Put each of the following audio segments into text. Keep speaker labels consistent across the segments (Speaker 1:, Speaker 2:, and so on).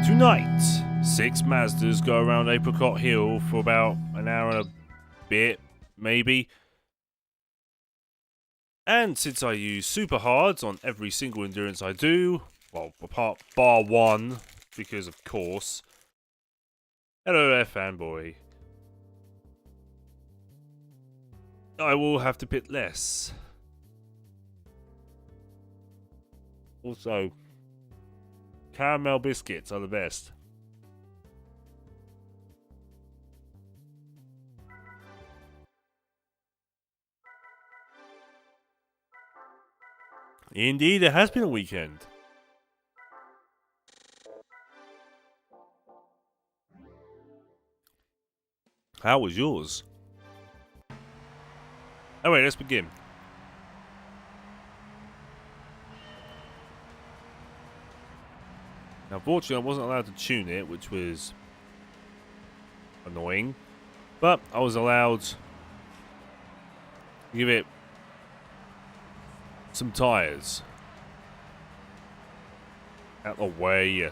Speaker 1: Tonight, 6 Mazdas go around Apricot Hill for about an hour and a bit, maybe. And since I use super hards on every single endurance I do, well, apart bar one, because of course. Hello there, fanboy. I will have to pit less. Also, caramel biscuits are the best. Indeed, it has been a weekend. How was yours? Anyway, let's begin. Now, fortunately, I wasn't allowed to tune it, which was annoying. But I was allowed to give it some tyres. Out the way.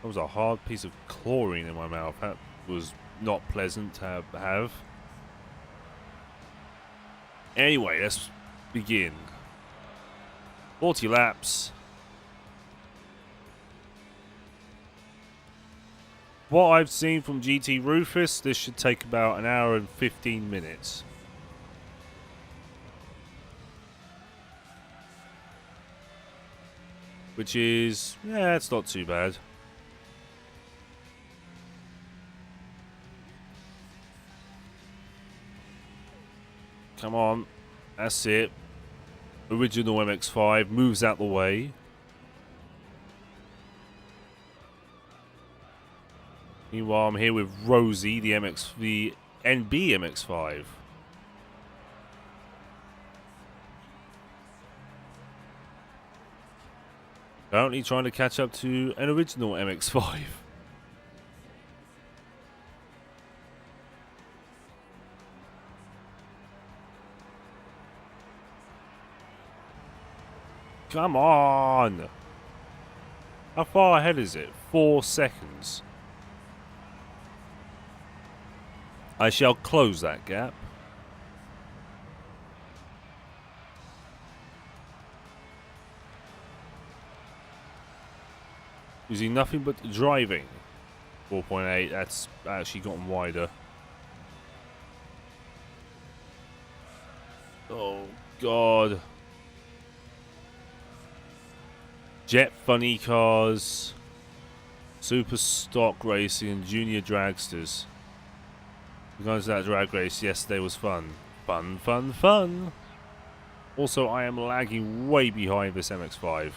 Speaker 1: That was a hard piece of chlorine in my mouth. That was not pleasant to have. Anyway, let's begin. 40 laps. What I've seen from GT Rufus, this should take about an hour and 15 minutes. Which is, yeah, it's not too bad. Come on, that's it. Original MX5 moves out the way. Meanwhile, I'm here with Rosie, the NB MX5. Currently trying to catch up to an original MX5. Come on! How far ahead is it? 4 seconds. I shall close that gap. Using nothing but driving. 4.8, that's actually gotten wider. Oh, God. Jet funny cars, super stock racing, and junior dragsters. Going to that drag race yesterday was fun. Fun, fun, fun. Also, I am lagging way behind this MX5.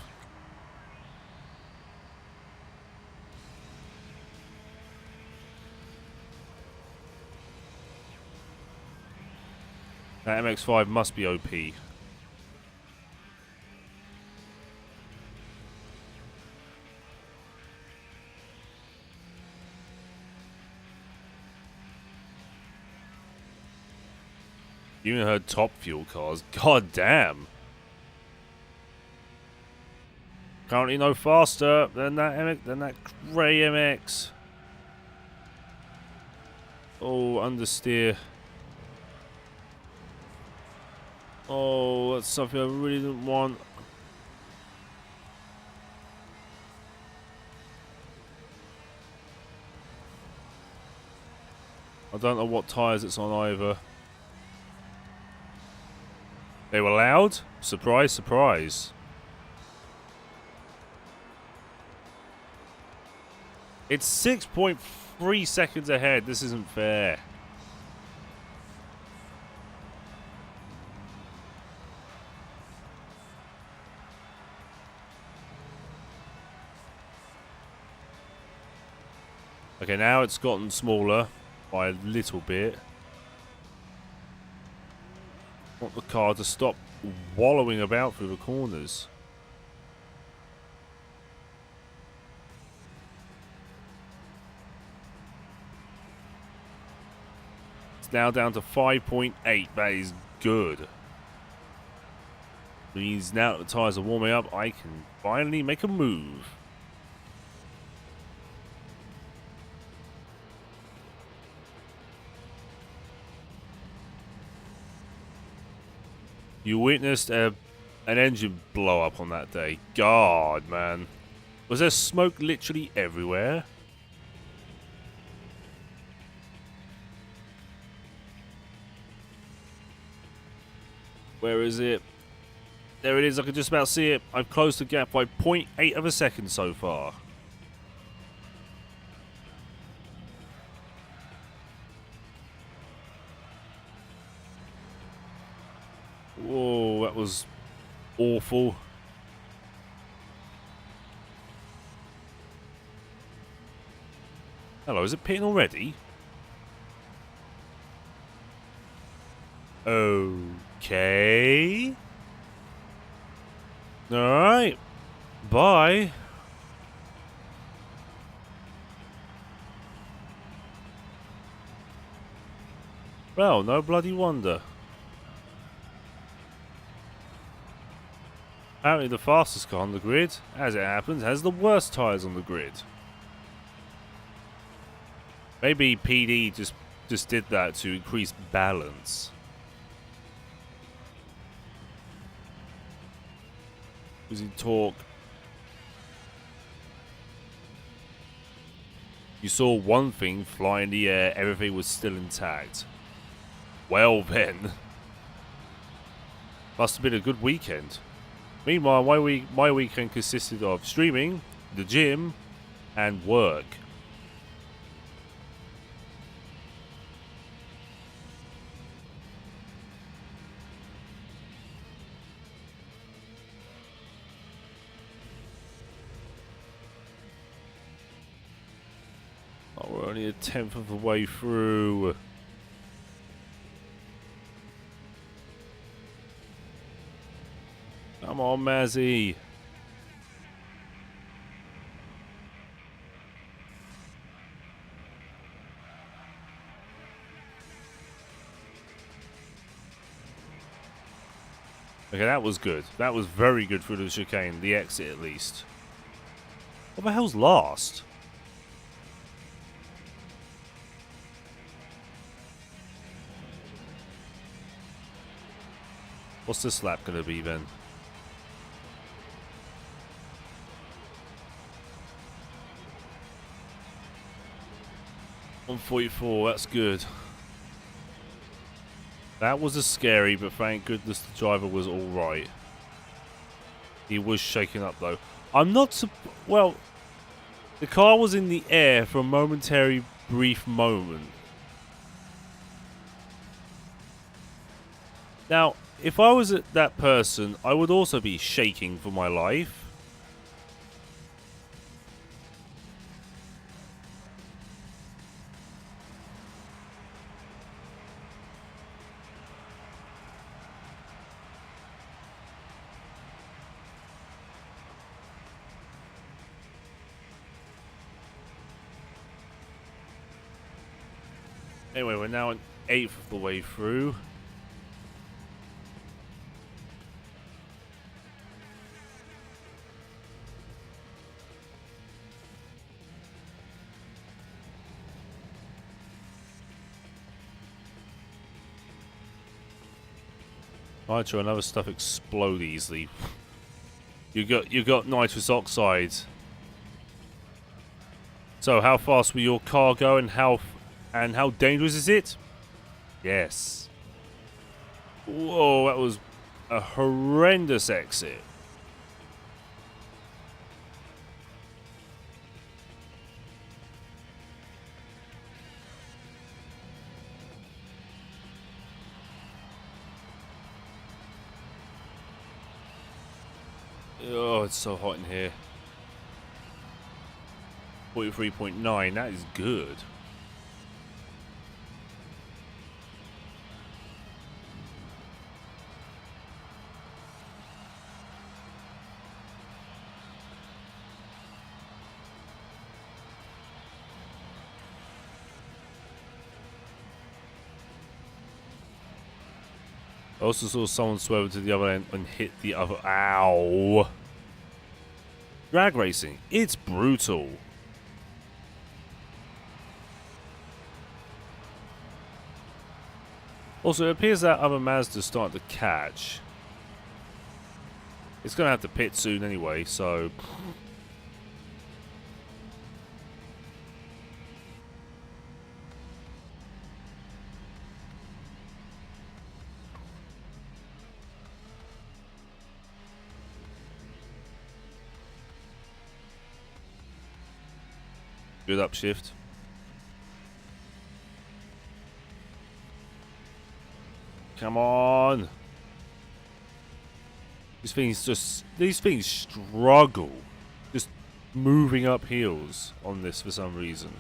Speaker 1: That MX5 must be OP. Even her top fuel cars. God damn. Currently no faster than that grey MX. Oh, understeer. Oh, that's something I really didn't want. I don't know what tyres it's on either. They were loud? Surprise, surprise. It's 6.3 seconds ahead. This isn't fair. Okay, now it's gotten smaller by a little bit. Want the car to stop wallowing about through the corners. It's now down to 5.8. That is good. Means now that the tyres are warming up, I can finally make a move. You witnessed an engine blow up on that day. God, man. Was there smoke literally everywhere? Where is it? There it is. I can just about see it. I've closed the gap by 0.8 of a second so far. Whoa, that was awful. Hello, is it pitting already? Okay. Alright. Bye. Well, no bloody wonder. Apparently the fastest car on the grid, as it happens, has the worst tyres on the grid. Maybe PD just did that to increase balance. Losing torque. You saw one thing fly in the air, everything was still intact. Well then. Must have been a good weekend. Meanwhile, my weekend consisted of streaming, the gym, and work. Oh, we're only a tenth of the way through. Come on, Mazzy. Okay, that was good. That was very good through the chicane, the exit at least. What the hell's last? What's this lap going to be then? .144, that's good. That was a scary, but thank goodness the driver was alright. He was shaking up though. I'm not well, the car was in the air for a momentary brief moment. Now, if I was that person, I would also be shaking for my life. Anyway, we're now an eighth of the way through. Nitro and other stuff explode easily. You got nitrous oxide. So how fast will your car go, and how dangerous is it? Yes. Whoa, that was a horrendous exit. Oh, it's so hot in here. 43.9, that is good. I also saw someone swerve to the other end and hit the other. Ow! Drag racing. It's brutal. Also, it appears that other Mazda's starting to catch. It's going to have to pit soon anyway, so... Good upshift. Come on. These things struggle just moving up hills on this for some reason.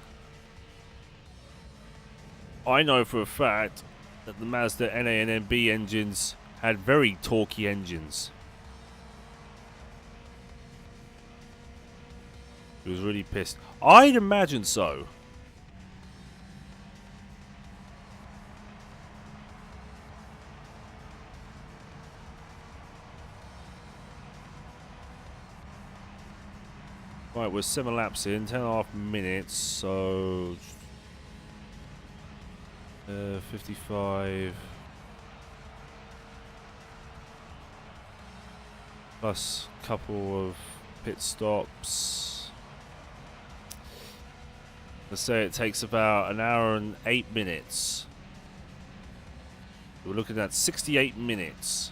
Speaker 1: I know for a fact that the Mazda NA and NB engines had very torquey engines. He was really pissed. I'd imagine so. Right, we're 7 laps in, 10.5 minutes, so 55 plus a couple of pit stops. Let's say it takes about an hour and 8 minutes. We're looking at 68 minutes.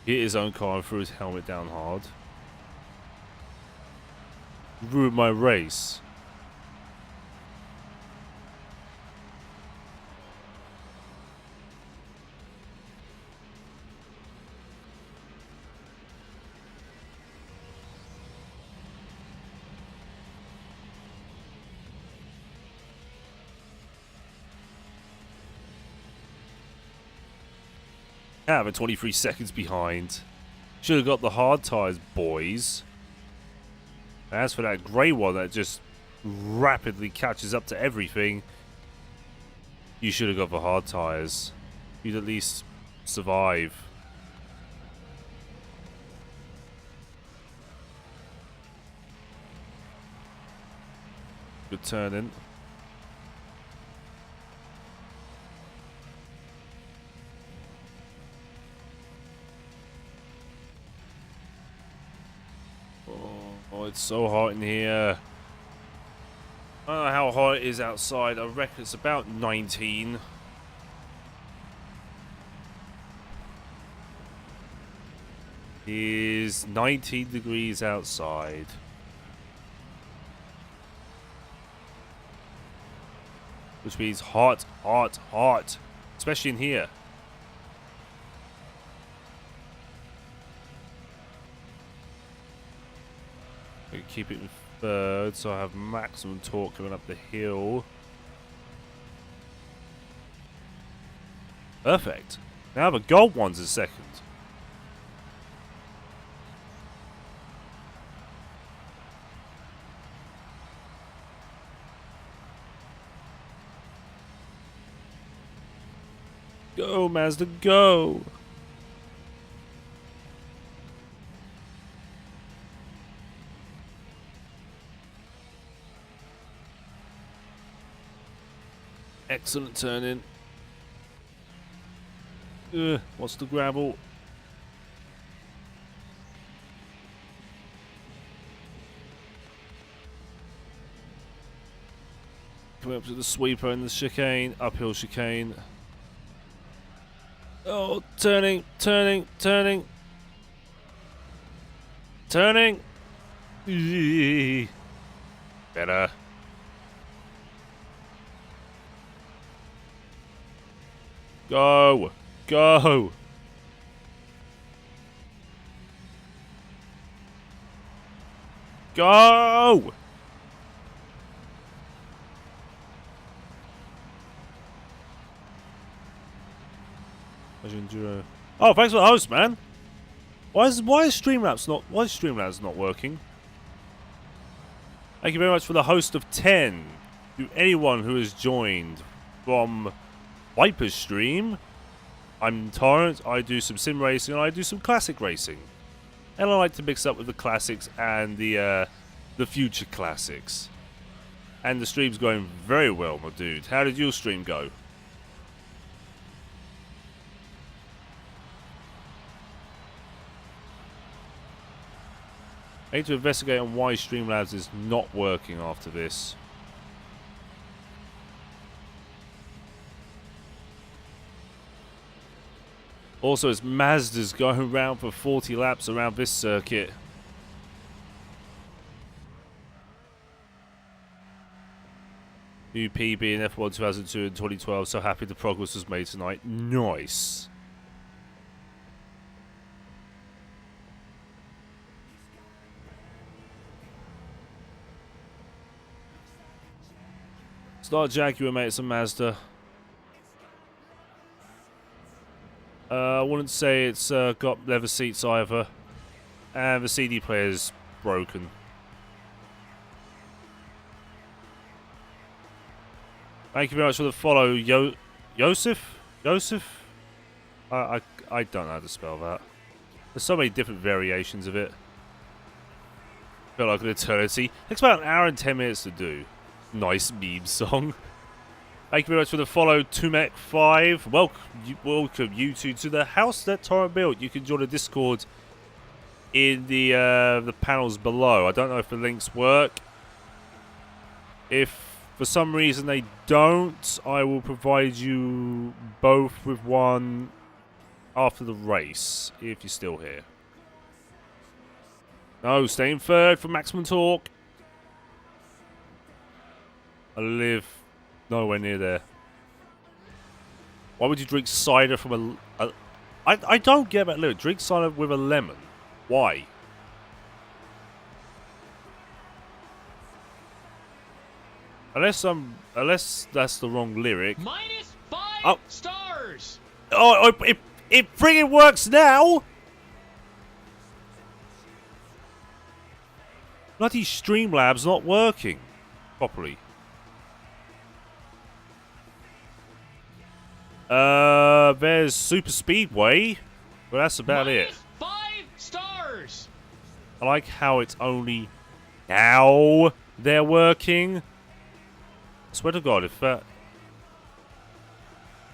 Speaker 1: Hit his own car and threw his helmet down hard. Ruined my race. Yeah, we're 23 seconds behind. Should have got the hard tyres, boys. As for that grey one that just rapidly catches up to everything, you should have got the hard tyres. You'd at least survive. Good turning. Oh, it's so hot in here. I don't know how hot it is outside. I reckon it's about 19. It is 19 degrees outside. Which means hot, hot, hot. Especially in here. Keep it in third, so I have maximum torque coming up the hill. Perfect. Now the gold one's in second. Go, Mazda, go! Excellent turn in. What's the gravel? Coming up to the sweeper and the chicane. Uphill chicane. Oh, turning, turning, turning. Turning. Better. Go! Go! Go! Oh, thanks for the host, man. Why is Streamlabs not working? Thank you very much for the host of 10. To anyone who has joined, from Viper's stream. I'm Torrent. I do some sim racing and I do some classic racing. And I like to mix up with the classics and the future classics. And the stream's going very well, my dude. How did your stream go? I need to investigate on why Streamlabs is not working after this. Also, it's Mazdas going around for 40 laps around this circuit. New PB in F1 2002 and 2012. So happy the progress was made tonight. Nice. It's not a Jaguar, mate. It's a Mazda. I wouldn't say it's got leather seats either. And the CD player's broken. Thank you very much for the follow, Yosef? Yosef? I don't know how to spell that. There's so many different variations of it. Felt like an eternity. Takes about an hour and 10 minutes to do. Nice meme song. Thank you very much for the follow, Tumek5. Welcome you two to the house that Torrent built. You can join the Discord in the panels below. I don't know if the links work. If for some reason they don't, I will provide you both with one after the race, if you're still here. No, staying third for maximum torque. I live nowhere near there. Why would you drink cider from a I don't get that lyric. Drink cider with a lemon. Why? Unless that's the wrong lyric.
Speaker 2: -5 stars.
Speaker 1: Oh, it friggin' works now. Bloody Streamlabs not working properly. There's Super Speedway, but that's about it.
Speaker 2: -5 stars.
Speaker 1: I like how it's only now they're working. I swear to God, if that...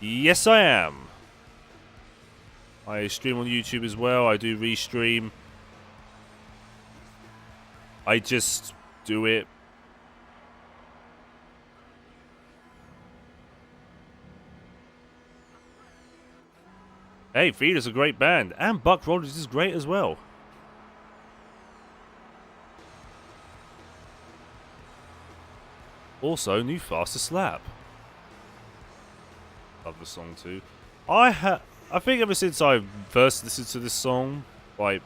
Speaker 1: Yes, I am. I stream on YouTube as well. I do restream. I just do it. Hey, Feeder's a great band. And Buck Rogers is great as well. Also, new Fastest Lap. Love the song too. I think ever since I first listened to this song, like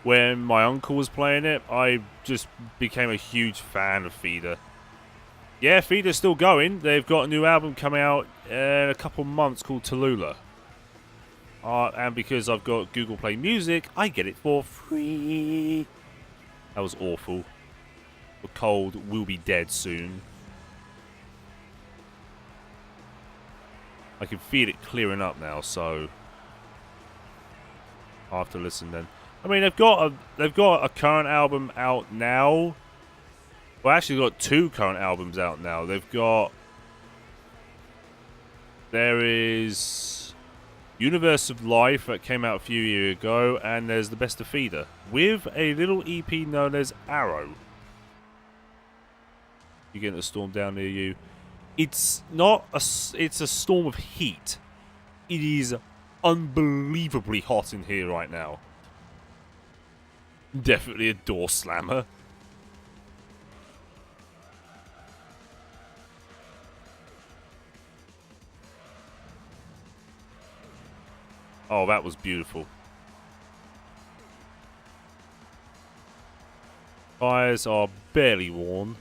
Speaker 1: when my uncle was playing it, I just became a huge fan of Feeder. Yeah, Feeder's still going. They've got a new album coming out in a couple months called Tallulah. And because I've got Google Play Music, I get it for free. That was awful. The cold will be dead soon. I can feel it clearing up now, so I'll have to listen then. I mean, they've got a current album out now. Well, actually, they've got two current albums out now. There is Universe of Life that came out a few years ago, and there's The Best of Feeder with a little EP known as Arrow. You're getting a storm down near you. It's not it's a storm of heat. It is unbelievably hot in here right now. Definitely a door slammer. Oh, that was beautiful. Tires are barely worn.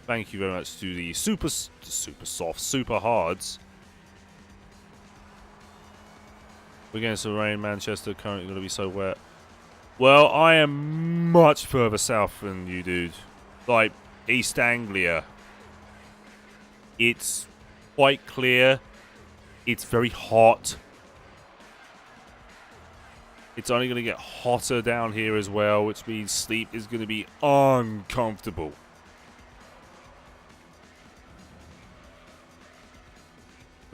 Speaker 1: Thank you very much to the super soft, super hards. We're getting some rain. Manchester currently going to be so wet. Well, I am much further south than you, dude. Like East Anglia. It's quite clear. It's very hot. It's only going to get hotter down here as well, which means sleep is going to be uncomfortable.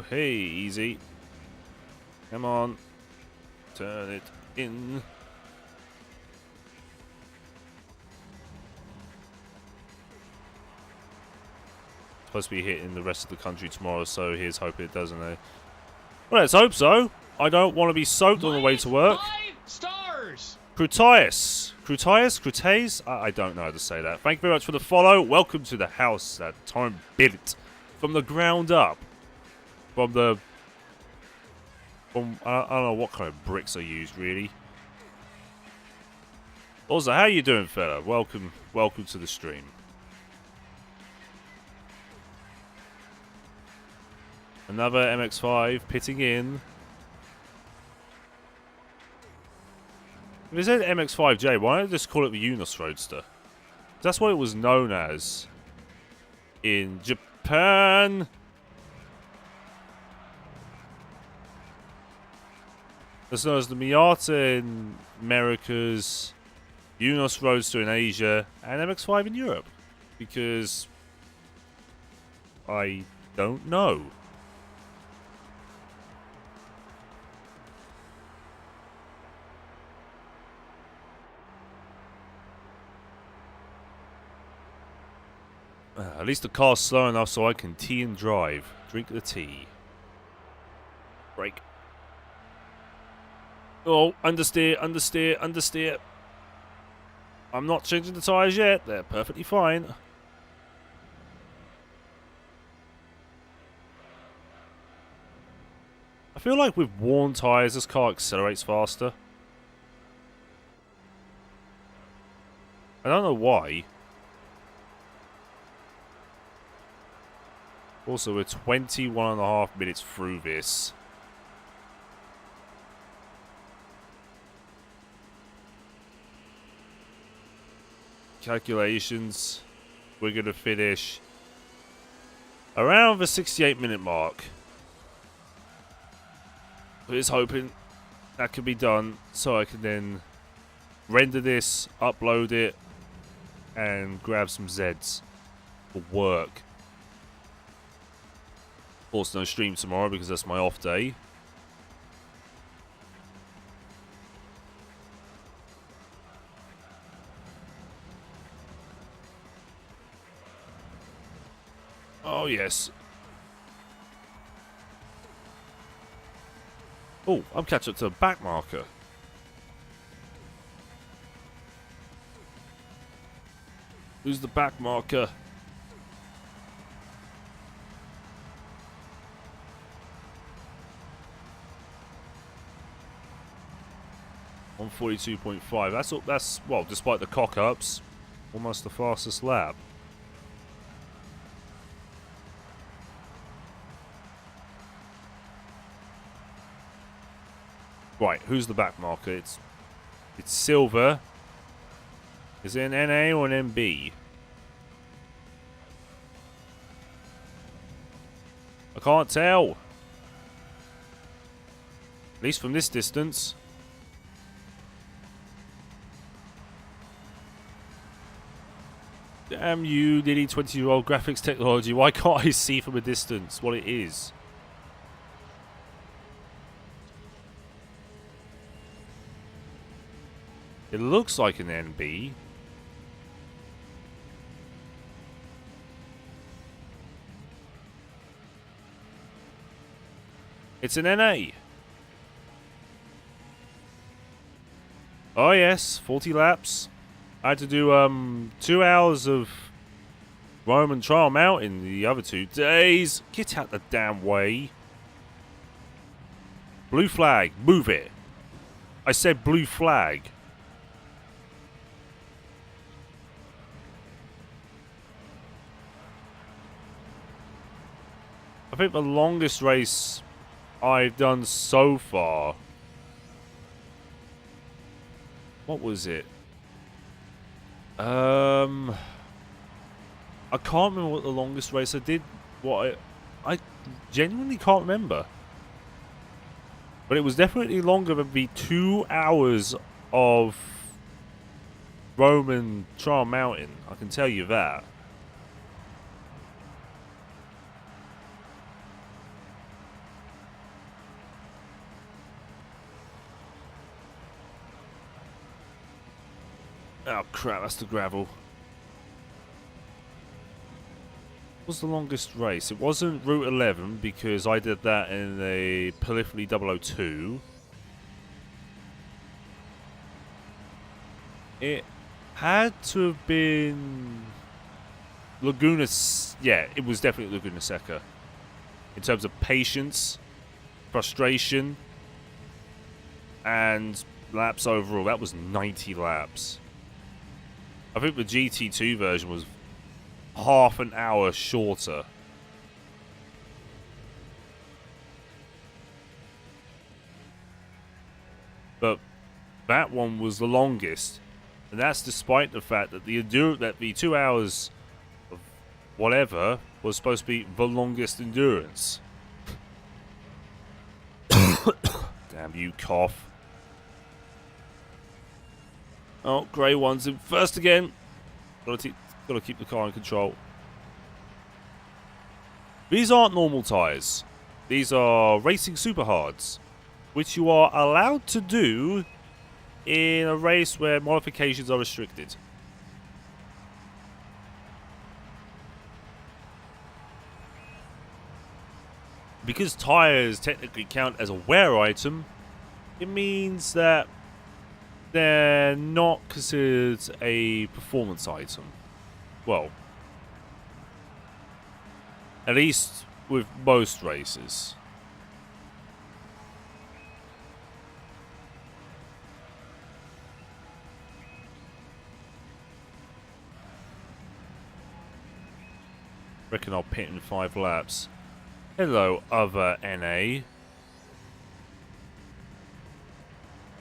Speaker 1: Hey, easy. Come on. Turn it in. Supposed to be hitting the rest of the country tomorrow, so here's hoping it doesn't. Well, let's hope so. I don't want to be soaked on the way to work.
Speaker 2: 5 stars.
Speaker 1: Crutaeus? I don't know how to say that. Thank you very much for the follow. Welcome to the house that Torrent built from the ground up. I don't know what kind of bricks I used, really. Also, how you doing, fella? Welcome to the stream. Another MX5 pitting in. If it said MX5J, why don't I just call it the Unos Roadster? That's what it was known as in Japan. It's known as the Miata in Americas, Unos Roadster in Asia, and MX5 in Europe. Because I don't know. At least the car's slow enough so I can tea and drive. Drink the tea. Brake. Oh, understeer, understeer, understeer. I'm not changing the tyres yet. They're perfectly fine. I feel like with worn tyres, this car accelerates faster. I don't know why. Also, we're 21.5 minutes through this. Calculations. We're going to finish around the 68-minute mark. Here's hoping that can be done so I can then render this, upload it, and grab some Zeds for work. Of course, no stream tomorrow because that's my off day. Oh, yes. Oh, I'm catching up to the back marker. Who's the back marker? On 42.5. That's well, despite the cock-ups, almost the fastest lap. Right, who's the back marker? It's silver. Is it an NA or an MB? I can't tell. At least from this distance. Damn you, nearly 20-year-old graphics technology. Why can't I see from a distance what it is? It looks like an NB. It's an NA. Oh yes, 40 laps. I had to do 2 hours of Roman Trial Mountain the other 2 days. Get out the damn way. Blue flag, move it. I said blue flag. I think the longest race I've done so far. What was it? I can't remember what the longest race I did what I genuinely can't remember. But it was definitely longer than the 2 hours of Roman Trial Mountain. I can tell you that. Oh crap, that's the gravel. What was the longest race? It wasn't Route 11 because I did that in a Periphery 002. It had to have been Laguna. Yeah, it was definitely Laguna Seca. In terms of patience, frustration, and laps overall. That was 90 laps. I think the GT2 version was half an hour shorter. But that one was the longest. And that's despite the fact that the 2 hours of whatever was supposed to be the longest endurance. Damn you, cough. Oh, grey one's in first again. Gotta keep the car in control. These aren't normal tyres. These are racing super hards, which you are allowed to do in a race where modifications are restricted. Because tyres technically count as a wear item, it means that they're not considered a performance item. Well, at least with most races. Reckon I'll pit in 5 laps. Hello, other NA.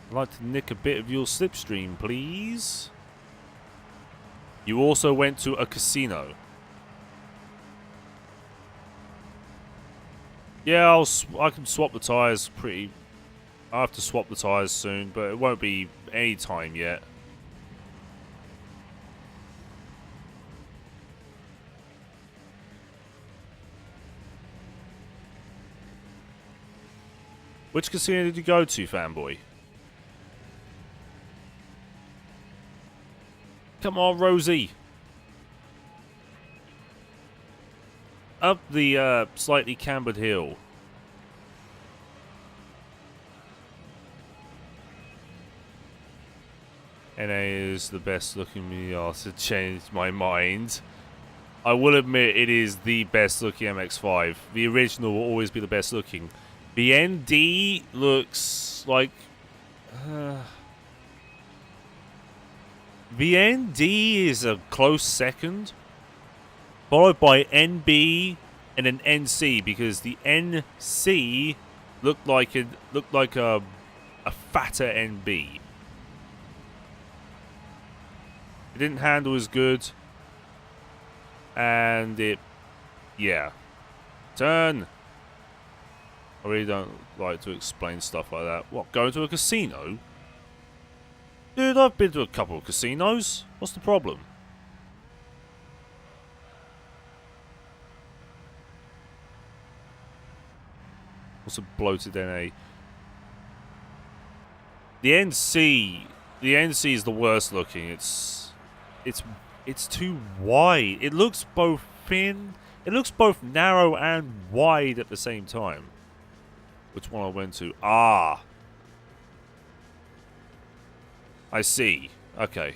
Speaker 1: I'd like to nick a bit of your slipstream, please. You also went to a casino. Yeah, I can swap the tyres pretty... I'll have to swap the tyres soon, but it won't be any time yet. Which casino did you go to, fanboy? Come on, Rosie. Up the slightly cambered hill. NA is the best looking Miata. Changed my mind. I will admit it is the best looking MX5. The original will always be the best looking. The ND looks like... the ND is a close second, followed by NB and an NC, because the NC looked like a fatter NB. It didn't handle as good, and yeah. Turn. I really don't like to explain stuff like that. What, going to a casino? Dude, I've been to a couple of casinos. What's the problem? What's a bloated NA? The NC is the worst looking. It's too wide. It looks both thin. It looks both narrow and wide at the same time. Which one I went to? Ah. I see. Okay.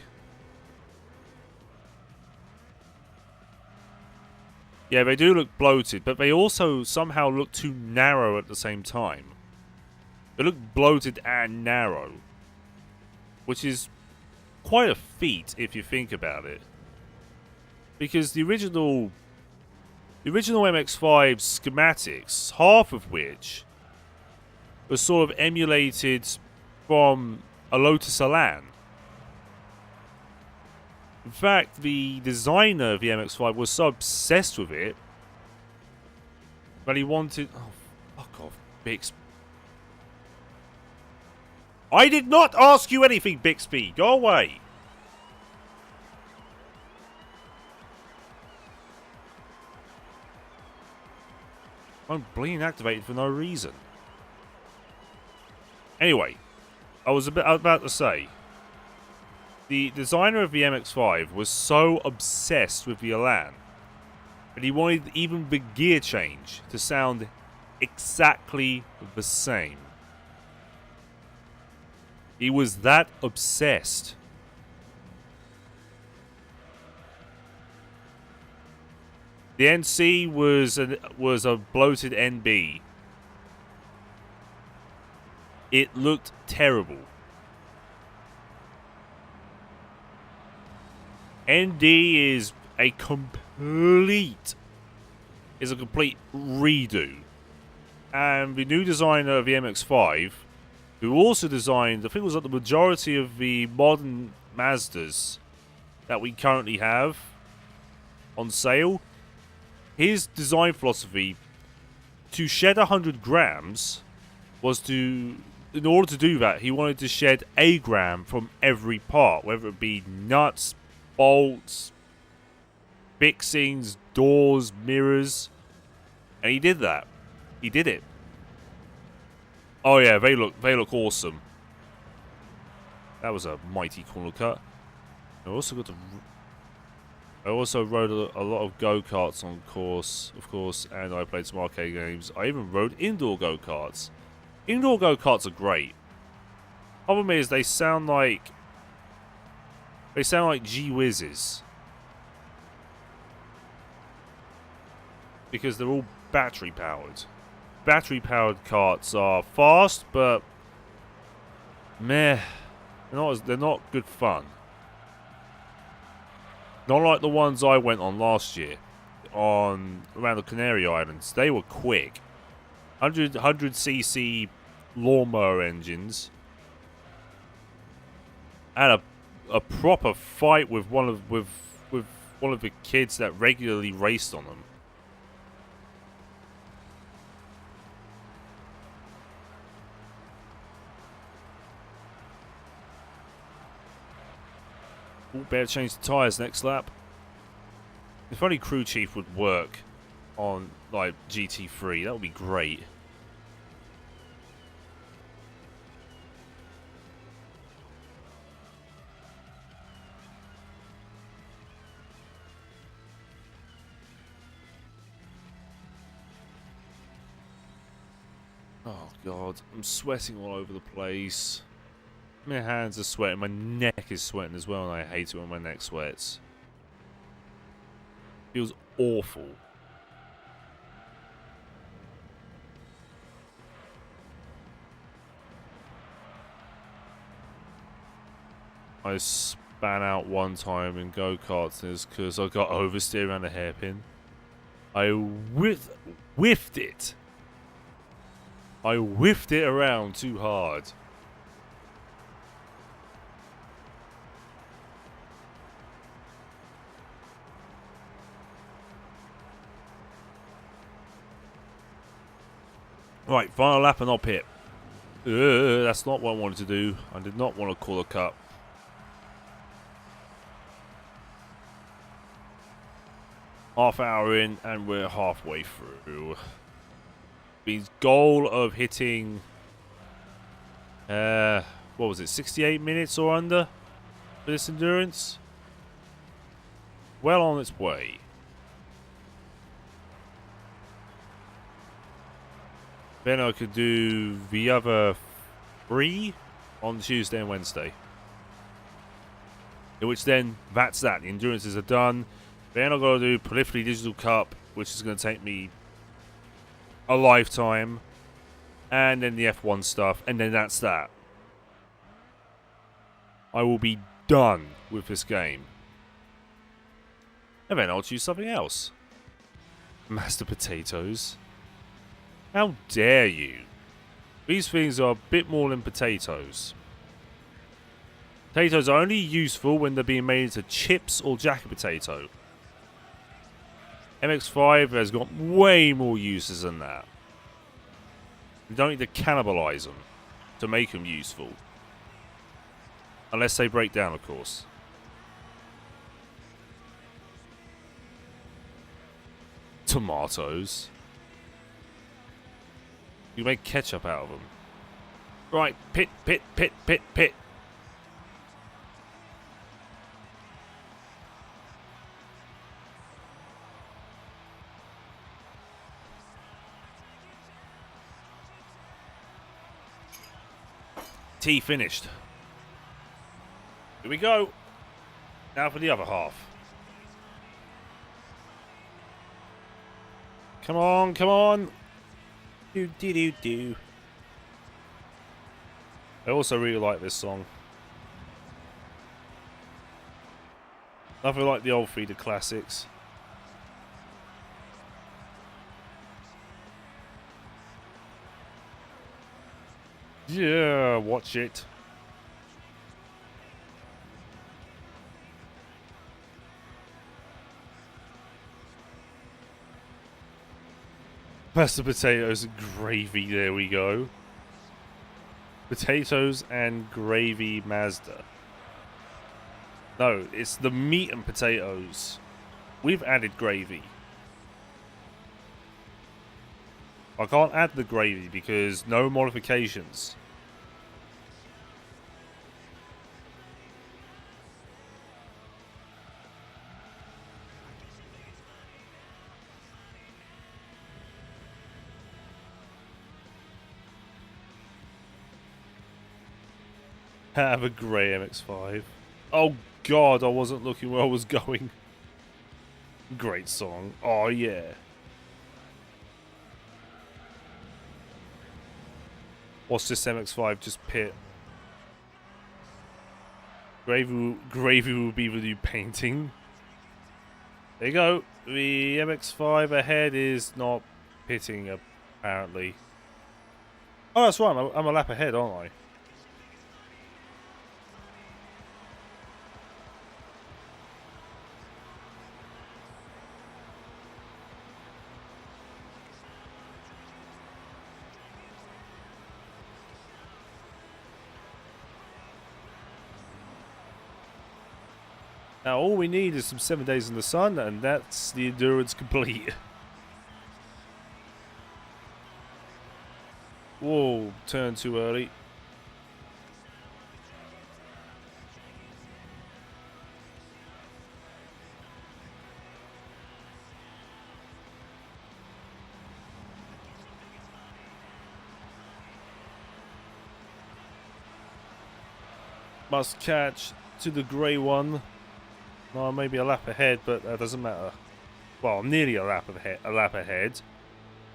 Speaker 1: Yeah, they do look bloated, but they also somehow look too narrow at the same time. They look bloated and narrow. Which is quite a feat if you think about it. Because the original MX-5 schematics, half of which was sort of emulated from a Lotus Elan. In fact, the designer of the MX-5 was so obsessed with it But he wanted... Oh, fuck off, Bixby. I did not ask you anything, Bixby. Go away. I'm bleeding activated for no reason. Anyway, I was about to say, the designer of the MX5 was so obsessed with the Elan that he wanted even the gear change to sound exactly the same. He was that obsessed. The NC was a bloated NB. It looked terrible. ND is a complete redo. And the new designer of the MX5, who also designed, I think it was like the majority of the modern Mazdas that we currently have on sale, his design philosophy to shed 100 grams was to, in order to do that, he wanted to shed a gram from every part, whether it be nuts, bolts, fixings, doors, mirrors, and he did that. He did it. Oh yeah, they look awesome. That was a mighty corner cut. I also rode a lot of go-karts on course, of course, and I played some arcade games. I even rode indoor go-karts. Indoor go-karts are great. Problem is, they sound like G-Whizzes. Because they're all battery-powered. Battery-powered karts are fast, but meh, they're not good fun. Not like the ones I went on last year around the Canary Islands. They were quick. 100cc lawnmower engines. I had a proper fight with one of the kids that regularly raced on them. Better change the tyres next lap. If only Crew Chief would work on like GT3, that would be great. Oh god, I'm sweating all over the place. My hands are sweating, my neck is sweating as well, and I hate it when my neck sweats. Feels awful. I span out one time in go-karts because I got oversteer around a hairpin. I whiffed it. I whiffed it around too hard. Right, final lap and I'll pit. That's not what I wanted to do. I did not want to call a cut. Half hour in and we're halfway through. The goal of hitting, what was it, 68 minutes or under for this endurance? Well on its way. Then I could do the other 3 on Tuesday and Wednesday. In which then, that's that. The endurances are done. Then I've got to do Prolifically Digital Cup, which is going to take me a lifetime. And then the F1 stuff. And then that's that. I will be done with this game. And then I'll choose something else. Master Potatoes. How dare you? These things are a bit more than potatoes. Potatoes are only useful when they're being made into chips or jacket potato. MX5 has got way more uses than that. You don't need to cannibalize them to make them useful. Unless they break down, of course. Tomatoes. You make ketchup out of them. Right, pit, pit, pit, pit, pit. Tea finished. Here we go. Now for the other half. Come on, come on. Do do do do. I also really like this song. Nothing like the old feeder classics. Yeah, watch it. Mashed potatoes and gravy, there we go. Potatoes and gravy Mazda. No, it's the meat and potatoes. We've added gravy. I can't add the gravy because no modifications. Have a grey MX5. Oh god, I wasn't looking where I was going. Great song. Oh yeah. Watch this MX5 just pit. Gravy will be the new painting. There you go. The MX5 ahead is not pitting apparently. Oh, that's right. I'm a lap ahead, aren't I? Now all we need is some 7 days in the sun, and that's the endurance complete. Whoa, turn too early. Must catch to the grey one. No, maybe a lap ahead, but that doesn't matter. Well, I'm nearly a lap ahead.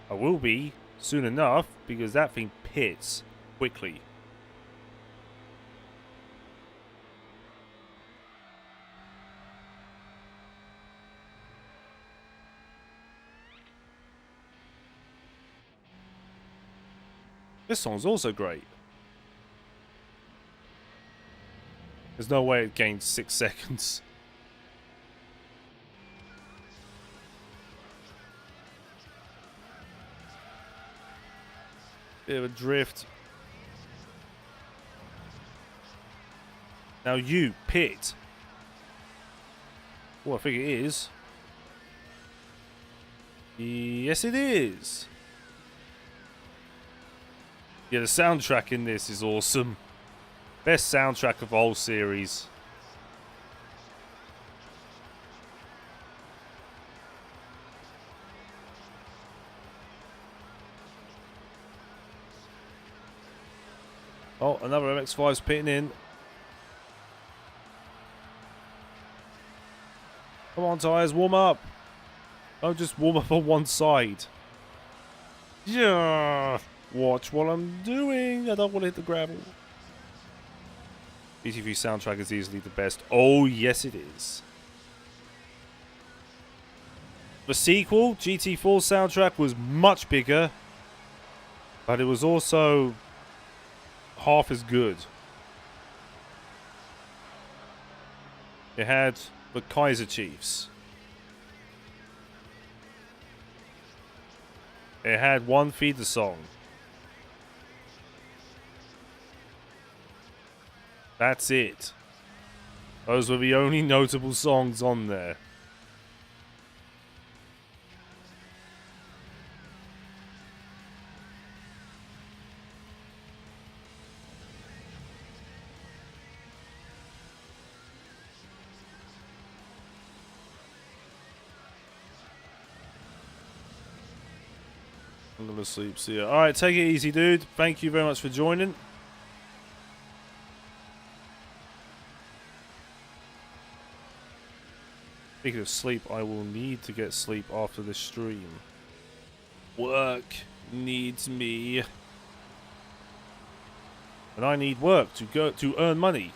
Speaker 1: I will be soon enough because that thing pits quickly. This song's also great. There's no way it gained 6 seconds. Bit of a drift. Now you pit. Oh, I think it is. Yes, it is. Yeah, the soundtrack in this is awesome. Best soundtrack of the whole series. Oh, another MX5's pitting in. Come on, tyres, warm up. Don't just warm up on one side. Yeah. Watch what I'm doing. I don't want to hit the gravel. GT3 soundtrack is easily the best. Oh, yes, it is. The sequel, GT4 soundtrack, was much bigger, but it was also half as good. It had the Kaiser Chiefs. It had one feeder song. That's it. Those were the only notable songs on there. I'm gonna sleep. See ya. Alright, take it easy, dude. Thank you very much for joining. Speaking of sleep, I will need to get sleep after this stream. Work needs me. And I need work to earn money.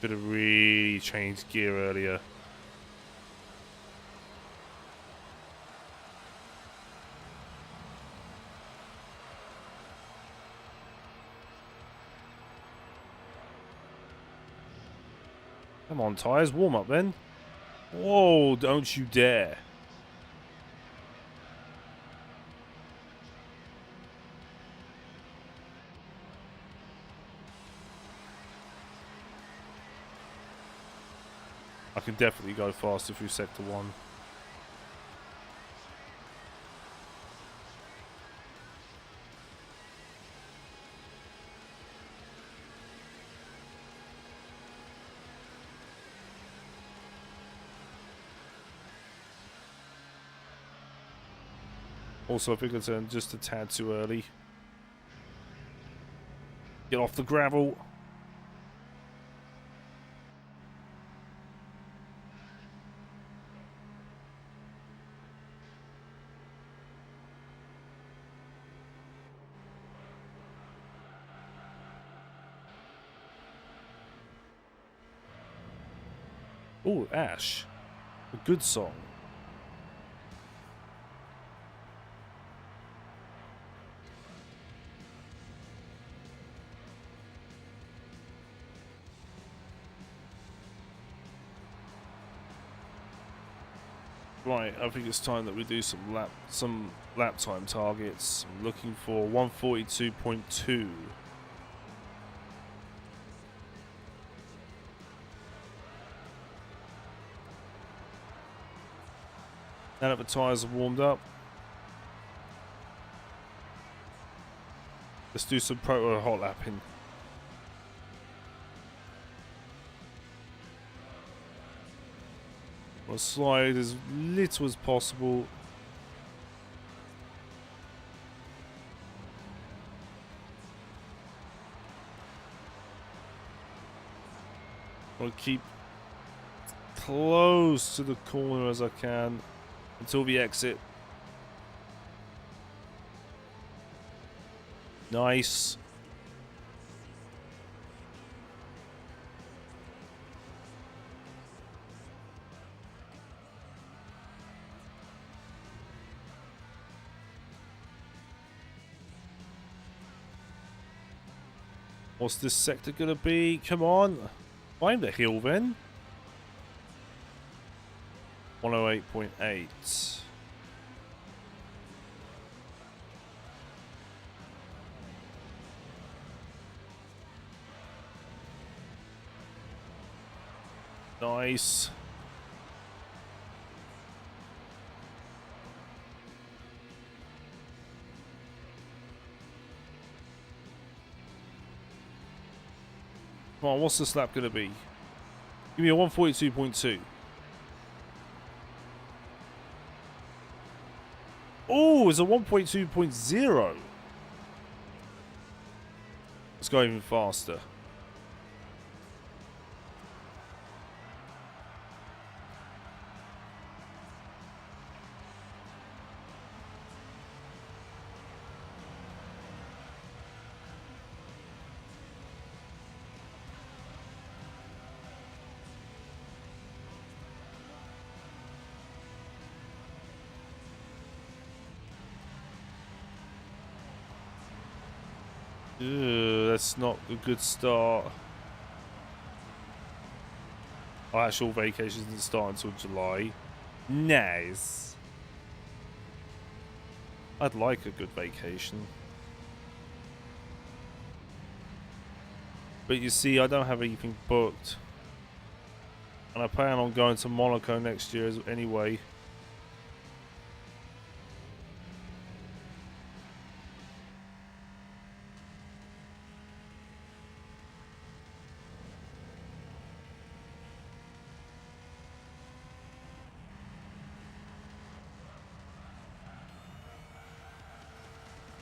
Speaker 1: Should have really changed gear earlier. Come on, tyres, warm up then. Whoa, don't you dare. I can definitely go faster through Sector 1. Also, I think I turned just a tad too early. Get off the gravel. Oh, Ash. A good song. Right, I think it's time that we do some lap time targets. I'm looking for 142.2. Now that the tyres are warmed up, let's do some proto hot lapping. I'll slide as little as possible. I'll keep close to the corner as I can until the exit. Nice. What's this sector gonna be? Come on. Climb the hill then. 108.8. Nice. Come on, what's this lap going to be? Give me a 142.2. Oh, it's a 1.2.0. Let's go even faster. That's not a good start. Our actual vacation doesn't start until July. Nice. I'd like a good vacation. But you see, I don't have anything booked. And I plan on going to Monaco next year anyway.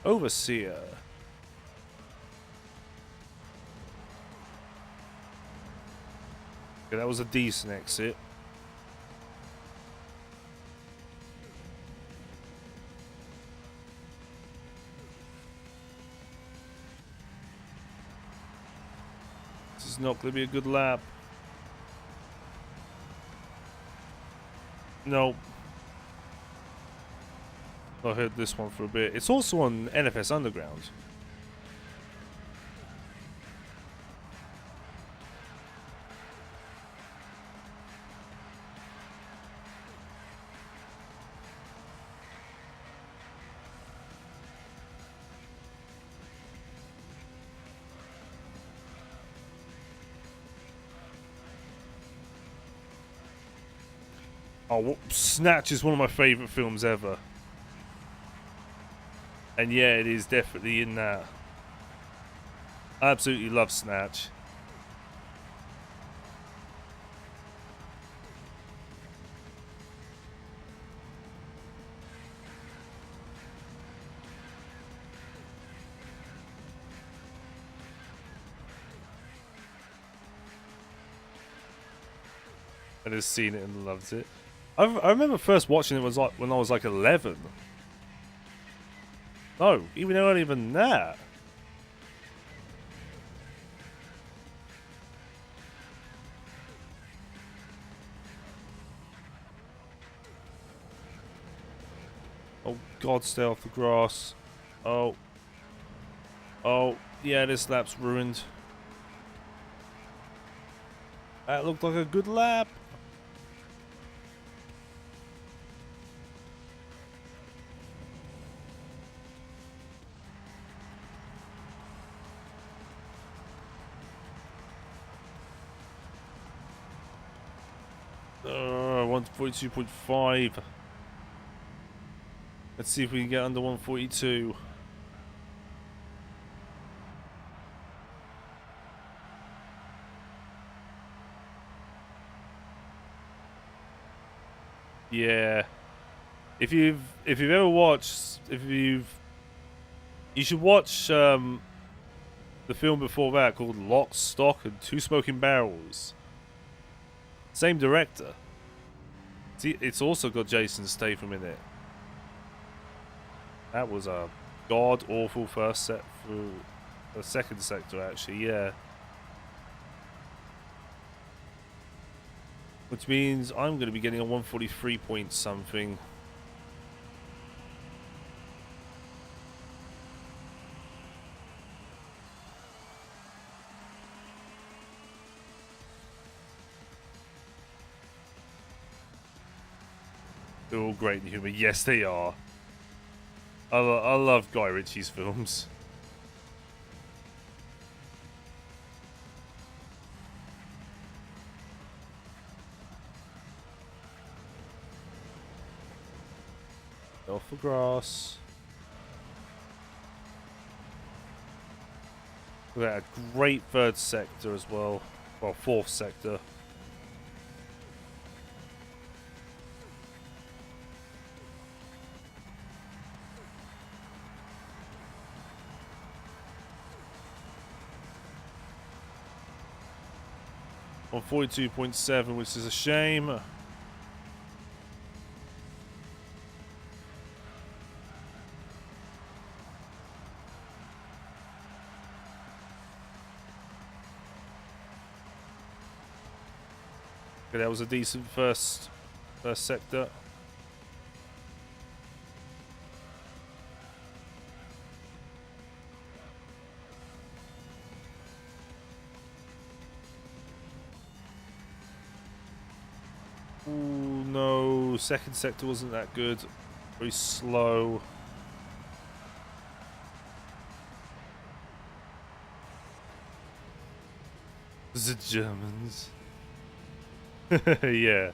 Speaker 1: Overseer. Okay, that was a decent exit. This is not going to be a good lap. Nope. I heard this one for a bit. It's also on NFS Underground. Oh, Snatch is one of my favourite films ever. And yeah, it is definitely in that. I absolutely love Snatch. I just seen it and loved it. I remember first watching it was like when I was like 11. No, even earlier than that. Oh God, stay off the grass. Oh. Oh, yeah, this lap's ruined. That looked like a good lap. Uh, 142.5. Let's see if we can get under 142. Yeah. If you've ever watched, you should watch the film before that called Lock, Stock and Two Smoking Barrels. Same director. See, it's also got Jason Statham in it. That was a god-awful first set through the second sector, actually, yeah. Which means I'm going to be getting a 143 point something. They're all great in humour. Yes, they are. I love Guy Ritchie's films. Off the grass. We got a great third sector as well. Well, fourth sector. On 42.7, which is a shame. Okay, that was a decent first sector. Ooh, no. Second sector wasn't that good. Very slow. The Germans. Yeah.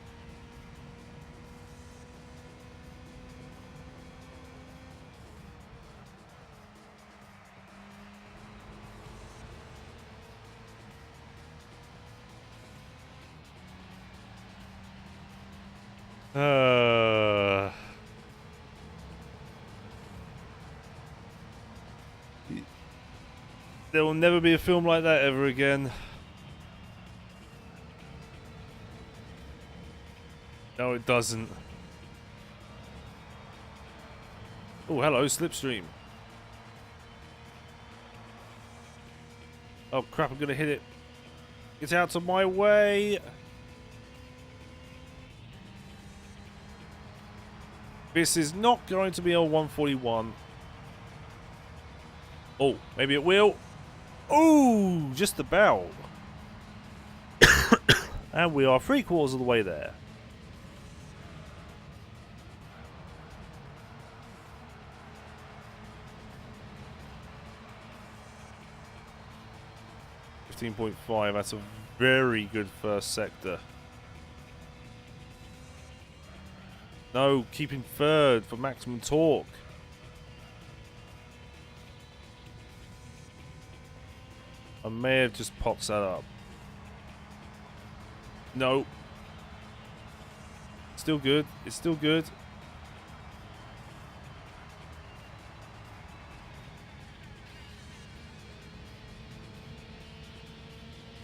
Speaker 1: There will never be a film like that ever again. No, it doesn't. Oh, hello, Slipstream. Oh, crap, I'm going to hit it. Get out of my way. This is not going to be a 141. Oh, maybe it will. Oh, just about. And we are 3/4 of the way there. .5, that's a very good first sector. No, keeping third for maximum torque. I may have just popped that up. No. Still good. It's still good.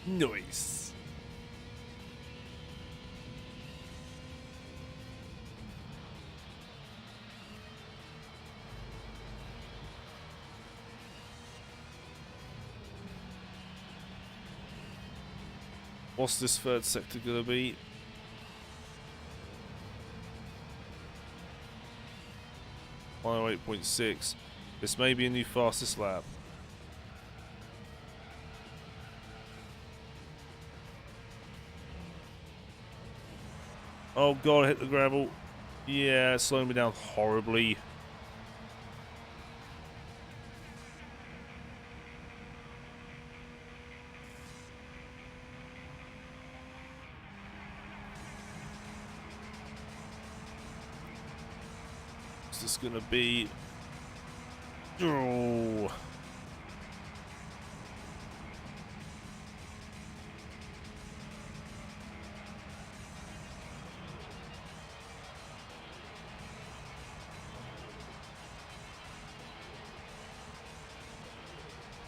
Speaker 1: Nice. What's this third sector gonna be? .6. This may be a new fastest lap. Oh god, I hit the gravel. Yeah, it's slowing me down horribly. What's this gonna be? Oh.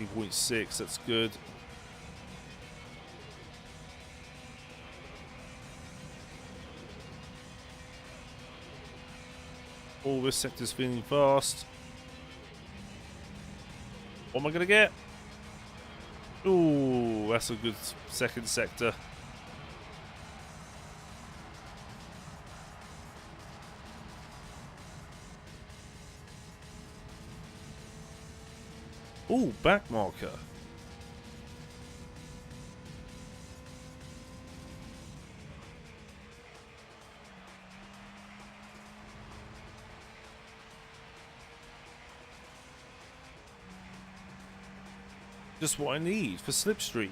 Speaker 1: .6, that's good. Oh, this sector's feeling fast. What am I gonna get? Ooh, that's a good second sector. Ooh, back marker. Just what I need for Slipstream.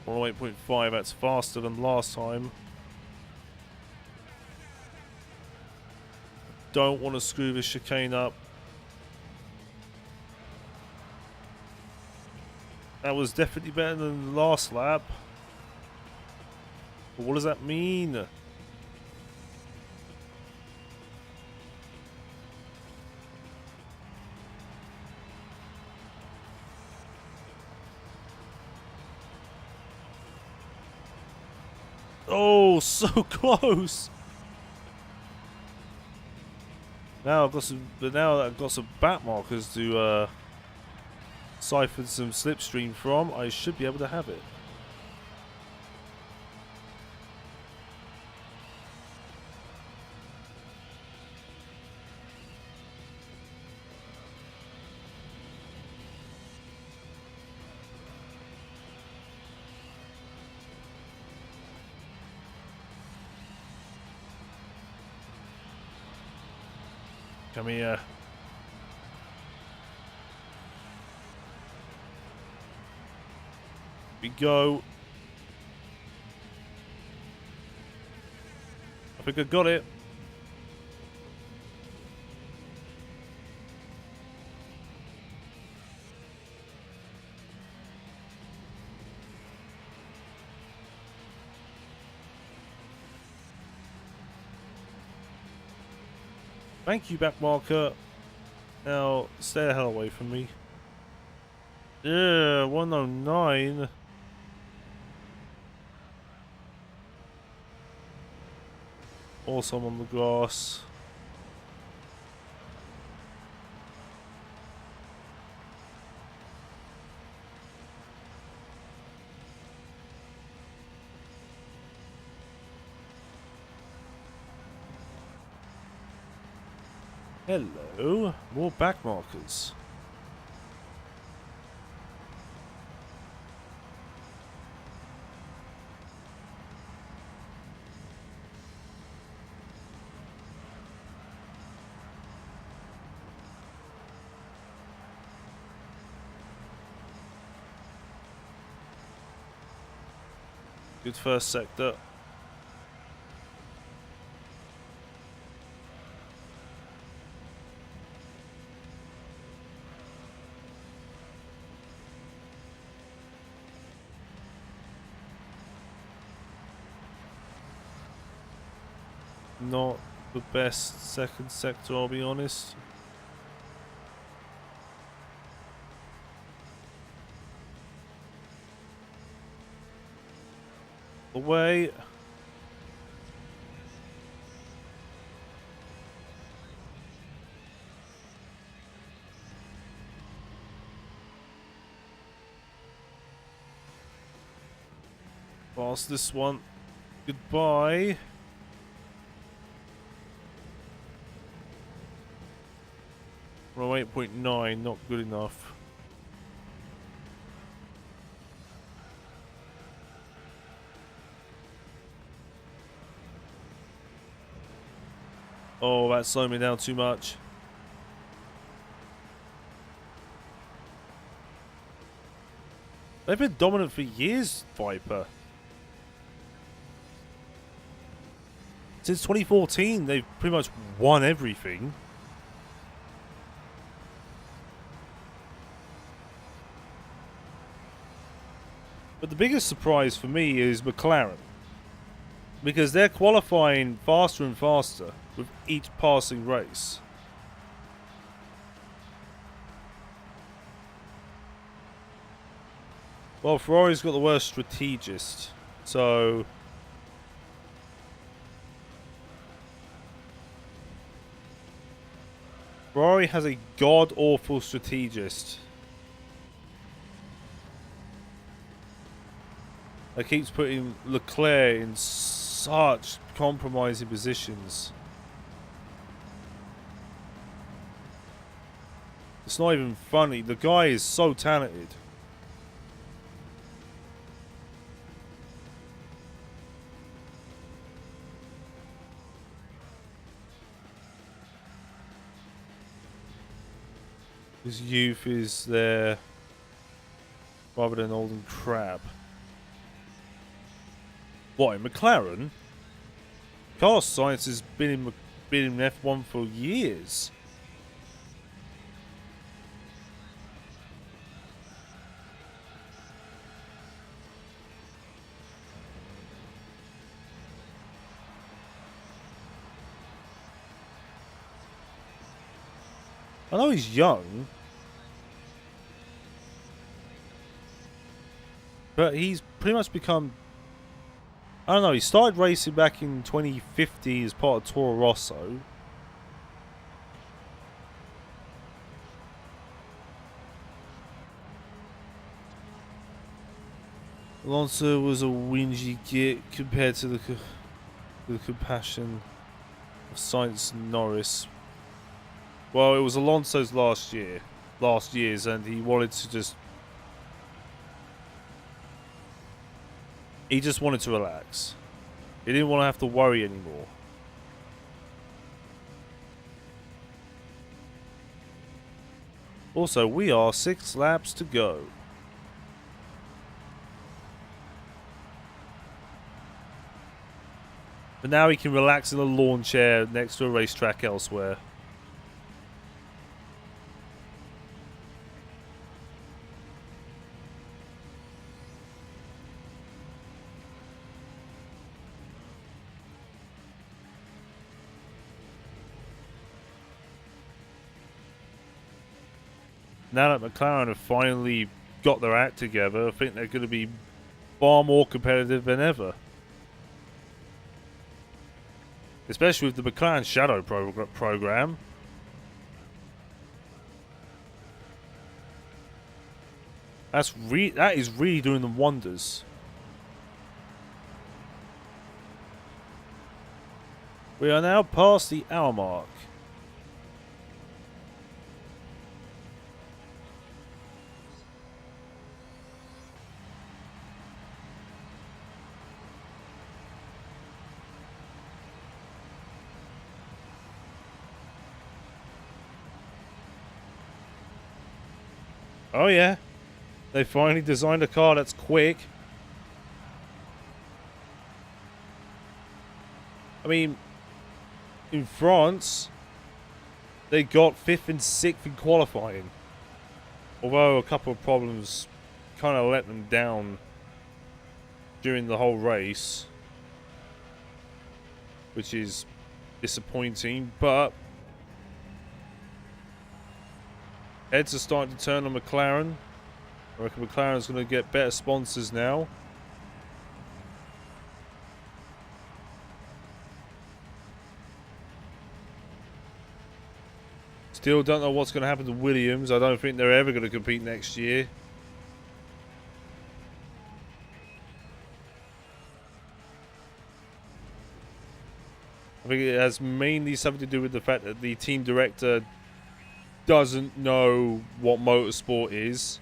Speaker 1: Well, 8.5, that's faster than last time. Don't want to screw this chicane up. That was definitely better than the last lap. But what does that mean? Oh, so close! Now I've got some, but now that I've got some back markers to siphon some slipstream from, I should be able to have it. Come here. We go. I think I got it. Thank you, backmarker. Now, stay the hell away from me. Yeah, 109. Awesome on the grass. Hello, more backmarkers. Good first sector. Not the best second sector, I'll be honest. Away. Past this one. Goodbye. Row 8.9, not good enough. Oh, that slowed me down too much. They've been dominant for years, Viper. Since 2014, they've pretty much won everything. But the biggest surprise for me is McLaren. Because they're qualifying faster and faster with each passing race. Well, Ferrari's got the worst strategist, so Ferrari has a god-awful strategist that keeps putting Leclerc in such compromising positions. It's not even funny. The guy is so talented. His youth is there rather than old and crab. What, in McLaren? Car science has been in F1 for years. I know he's young, but he's pretty much become, I don't know, he started racing back in 2050 as part of Toro Rosso. Alonso was a whingy git compared to the compassion of Sainz and Norris. Well, it was Alonso's last year's, and he wanted to just... He just wanted to relax. He didn't want to have to worry anymore. Also, we are 6 laps to go. But now he can relax in a lawn chair next to a racetrack elsewhere. Now that McLaren have finally got their act together, I think they're going to be far more competitive than ever. Especially with the McLaren Shadow program. That is really doing them wonders. We are now past the hour mark. Oh yeah, they finally designed a car that's quick. I mean, in France, they got 5th and 6th in qualifying. Although a couple of problems kind of let them down during the whole race. Which is disappointing, but heads are starting to turn on McLaren. I reckon McLaren's going to get better sponsors now. Still don't know what's going to happen to Williams. I don't think they're ever going to compete next year. I think it has mainly something to do with the fact that the team director doesn't know what motorsport is.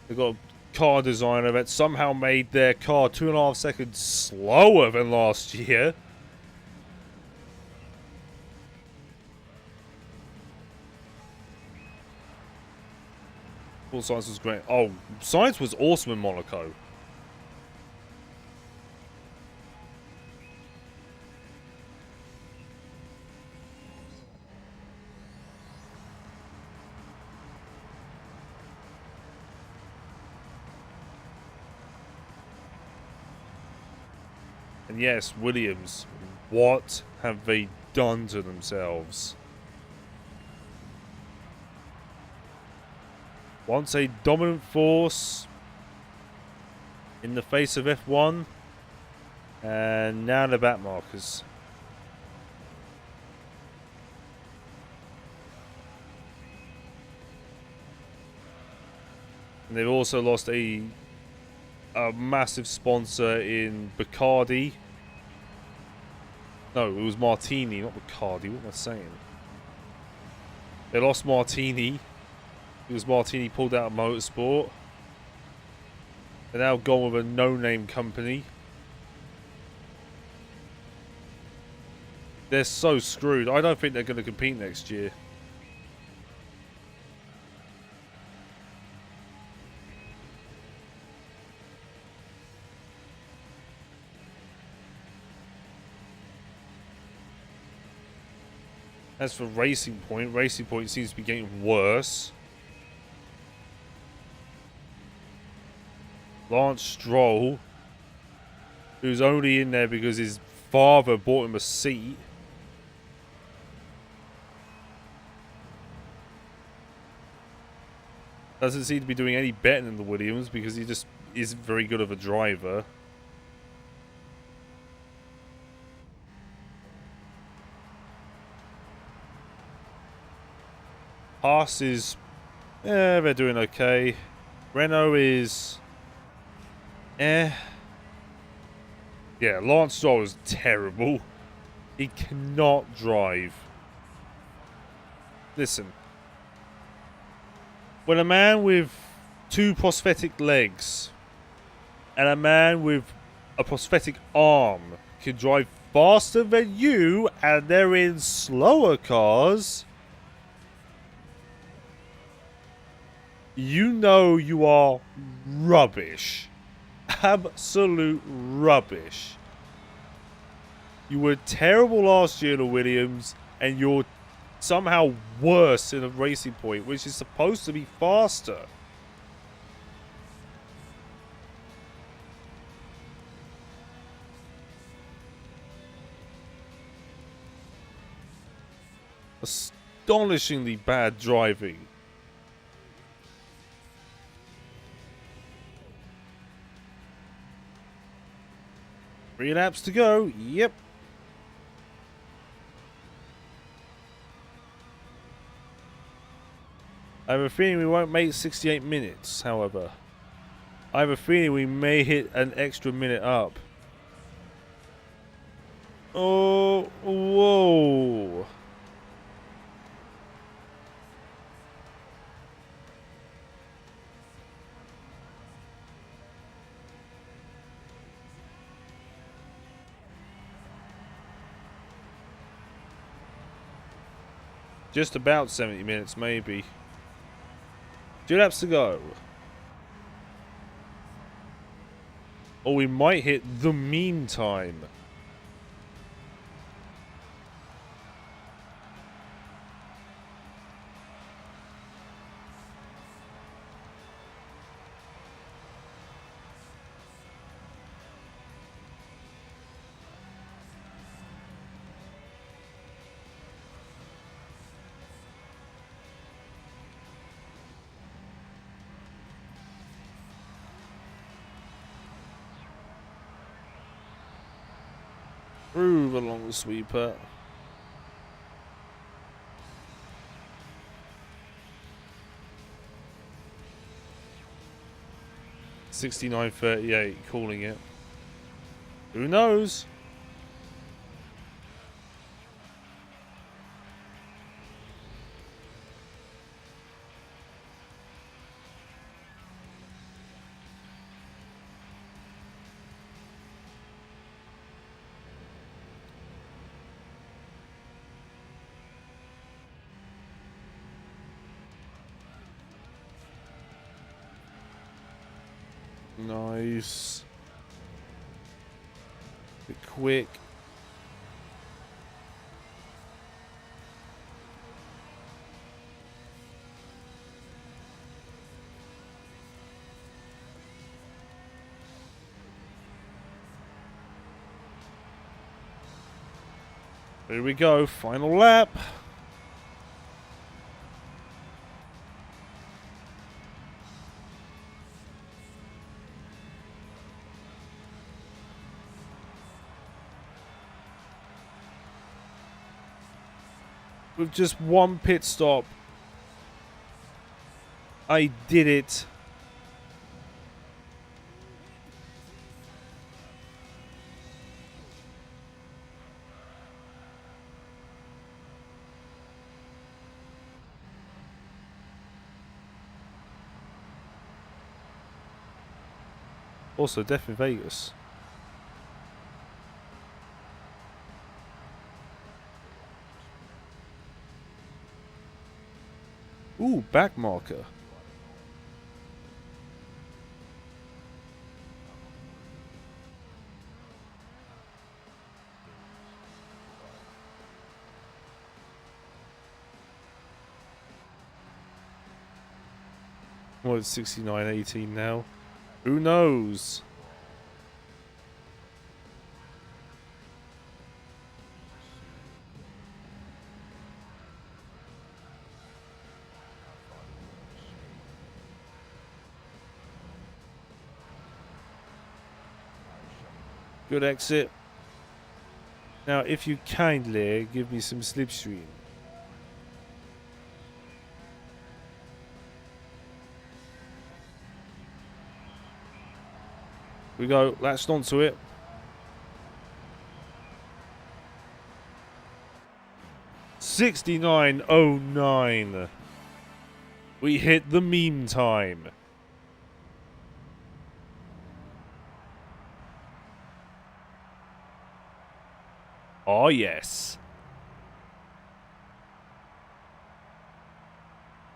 Speaker 1: They've got a car designer that somehow made their car 2.5 seconds slower than last year. Well, Sainz was great. Oh, Sainz was awesome in Monaco. And yes, Williams, what have they done to themselves? Once a dominant force in the face of F1, and now the back markers. And they've also lost a massive sponsor in Bacardi. No, it was Martini, not Bacardi. What am I saying? They lost Martini. Because Martini pulled out of motorsport. They're now gone with a no-name company. They're so screwed. I don't think they're going to compete next year. As for Racing Point seems to be getting worse. Lance Stroll, who's only in there because his father bought him a seat. Doesn't seem to be doing any better than the Williams because he just isn't very good of a driver. Haas is, they're doing okay. Renault is, Yeah, Lance Stroll is terrible. He cannot drive. Listen. When a man with 2 prosthetic legs and a man with a prosthetic arm can drive faster than you and they're in slower cars, you know you are rubbish. Absolute rubbish. You were terrible last year in the Williams, and you're somehow worse in a Racing Point, which is supposed to be faster. Astonishingly bad driving. Three laps to go. Yep. I have a feeling we won't make 68 minutes, however. I have a feeling we may hit an extra minute up. Oh, whoa. Just about 70 minutes, maybe. 2 laps to go. Or we might hit the mean time. Groove along the sweeper. $69.38, calling it. Who knows? Nice. Bit quick. Here we go, final lap. With just one pit stop. I did it. Also, Death in Vegas. Ooh, back marker. Well, it's 69.18 now. Who knows? Good exit. Now, if you kindly give me some slipstream. We go, latched onto it. $69.09. We hit the meme time. Oh, yes.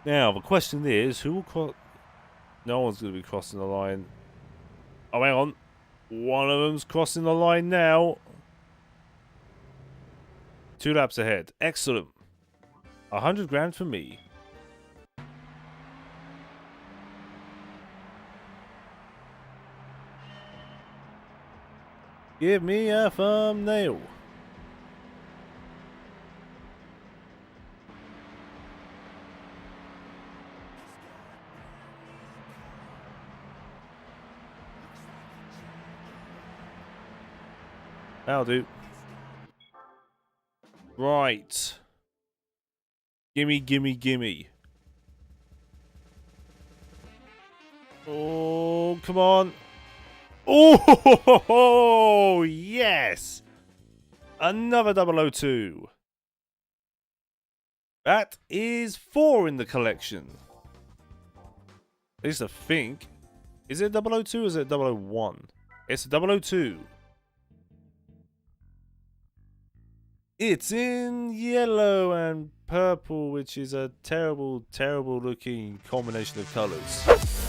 Speaker 1: Now, the question is, who will cross... No one's going to be crossing the line. Oh, hang on. One of them's crossing the line now. 2 laps ahead. Excellent. 100 grand for me. Give me a thumbnail. That'll do. Right. Gimme, gimme, gimme. Oh, come on. Oh, yes. Another 002. That is 4 in the collection. At least I think. Is it 002 or is it 001? It's 002. It's in yellow and purple, which is a terrible, terrible looking combination of colors.